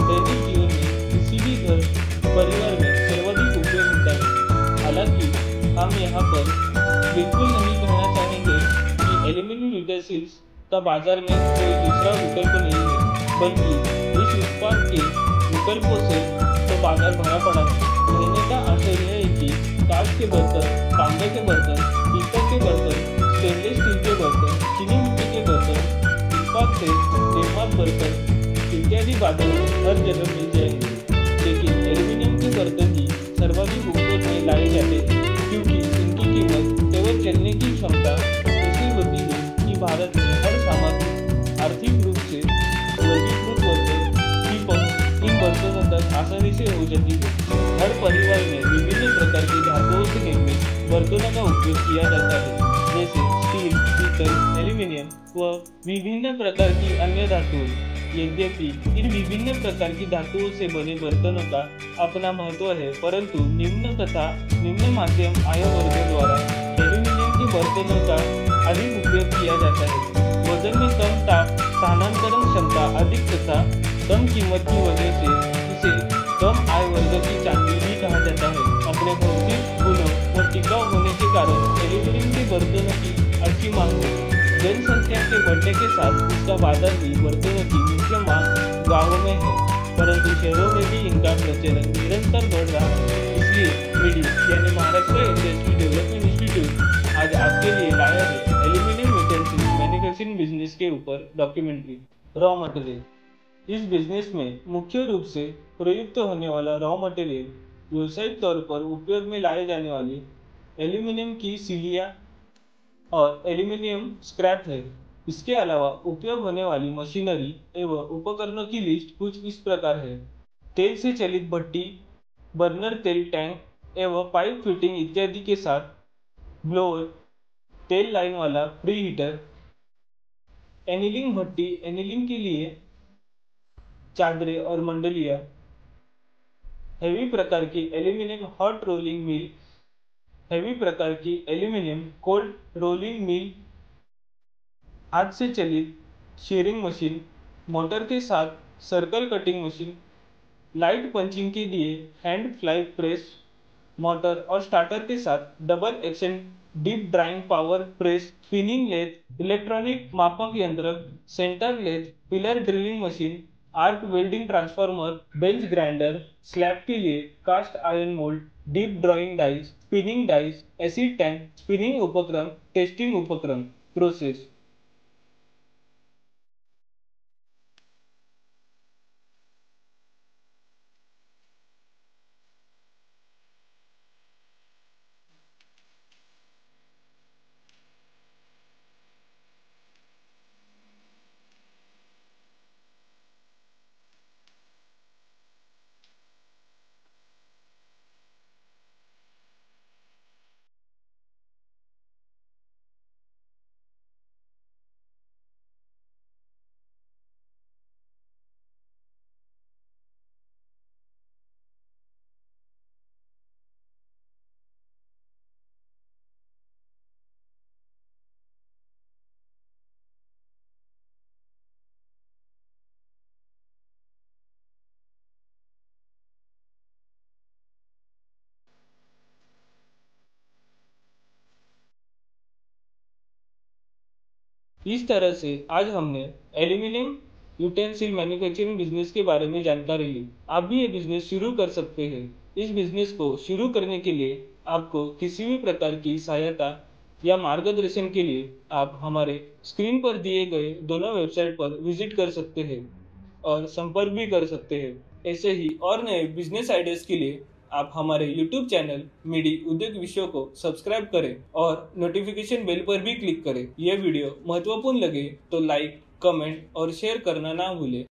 दैनिक जीवन में किसी भी घर परिवार में सर्वाधिक उपयोग होता है। हालांकि हम यहाँ पर बिल्कुल नहीं कहना चाहेंगे कि एल्यूमीनियम यूटेंसिल्स का बाजार में कोई दूसरा विकल्प नहीं है, बल्कि इस उत्पाद के विकल्पों से तो बाजार भरा पड़ा है। कहने का आशय यह है कि कांच के बर्तन, तांबे के बर्तन, पीतल के बर्तन, स्टेनलेस स्टील के बर्तन, चीनी मिट्टी के बर्तन, इस्पात से निर्मित बर्तन इत्यादि बाजार में हर जगह मिल जाएंगे। लेकिन एल्यूमीनियम के बर्तन ही सर्वाधिक उपयोग में लाए जाते हैं, क्योंकि इनकी कीमत केवल चलने की क्षमता ऐसी होती है कि भारत में हर सामाजिक आर्थिक रूप से वर्गीकृत वर्ग की पहुंच इन बर्तनों तक आसानी से हो जाती है। हर परिवार में विभिन्न प्रकार की धातुओं से निर्मित बर्तनों का उपयोग किया जाता है, जैसे स्टील, पीतल, एल्यूमीनियम व विभिन्न प्रकार की अन्य धातुएं। यद्यपि इन विभिन्न प्रकार की धातुओं से बने बर्तनों का अपना महत्व है, परंतु निम्न तथा निम्न मध्यम आय वर्ग द्वारा एल्यूमीनियम के बर्तनों का अधिक उपयोग किया जाता है। वजन में कम ताप स्थानांतरण क्षमता अधिक तथा कम कीमत की वजह से इसे कम आय वर्ग की चांदी भी कहा जाता है। अपने भौतिक गुणों व टिकाऊ होने के कारण एल्यूमीनियम के बर्तनों की अच्छी मांग है। जनसंख्या के बढ़ने के साथ इसका बाजार भी बर्तनों की मुख्य मांग गांवों में है, परंतु शहरों में भी इनका प्रचलन निरंतर बढ़ रहा है। इसलिए मिडी यानी महाराष्ट्र इंडस्ट्री डेवलपमेंट इंस्टीट्यूट आज आपके लिए लाया है एल्यूमीनियम यूटेंसिल्स मैन्युफैक्चरिंग बिजनेस के ऊपर डॉक्यूमेंट्री रॉ मटेरियल। इस बिजनेस में मुख्य रूप से प्रयुक्त होने वाला रॉ मटेरियल व्यावसायिक तौर पर उपयोग में लाए जाने वाली एल्यूमीनियम की सिलिया और एल्यूमीनियम स्क्रैप है। इसके अलावा उपयोग होने वाली मशीनरी एवं उपकरणों की लिस्ट कुछ इस प्रकार है: तेल से चलित भट्टी, बर्नर तेल टैंक एवं पाइप फिटिंग इत्यादि के साथ ब्लोअर, तेल लाइन वाला प्री हीटर, एनीलिंग भट्टी, एनीलिंग के लिए चादरें और मंडलियां, हेवी प्रकार की aluminium hot rolling mill, heavy प्रकार की एल्यूमीनियम कोल्ड रोलिंग मिल, हाथ से चलित शेयरिंग मशीन, मोटर के साथ circle cutting machine, light punching के लिए हैंड फ्लाई प्रेस, मोटर और स्टार्टर के साथ double action deep drawing power press, spinning lathe, electronic मापक यंत्र, centre lathe, pillar drilling machine, arc welding transformer, bench grinder, slab के लिए cast iron mould, deep drawing dies, spinning dies, acid tank, spinning उपकरण, testing उपकरण, process. इस तरह से आज हमने एल्यूमीनियम यूटेंसिल मैन्युफैक्चरिंग बिजनेस के बारे में जानकारी ली। आप भी ये बिजनेस शुरू कर सकते हैं। इस बिजनेस को शुरू करने के लिए आपको किसी भी प्रकार की सहायता या मार्गदर्शन के लिए आप हमारे स्क्रीन पर दिए गए दोनों वेबसाइट पर विजिट कर सकते हैं और संपर्क भी कर सकते हैं। ऐसे ही और नए बिजनेस आइडियाज के लिए आप हमारे YouTube चैनल मिडी उद्योग विषयों को सब्सक्राइब करें और नोटिफिकेशन बेल पर भी क्लिक करें। यह वीडियो महत्वपूर्ण लगे तो लाइक, कमेंट और शेयर करना ना भूलें।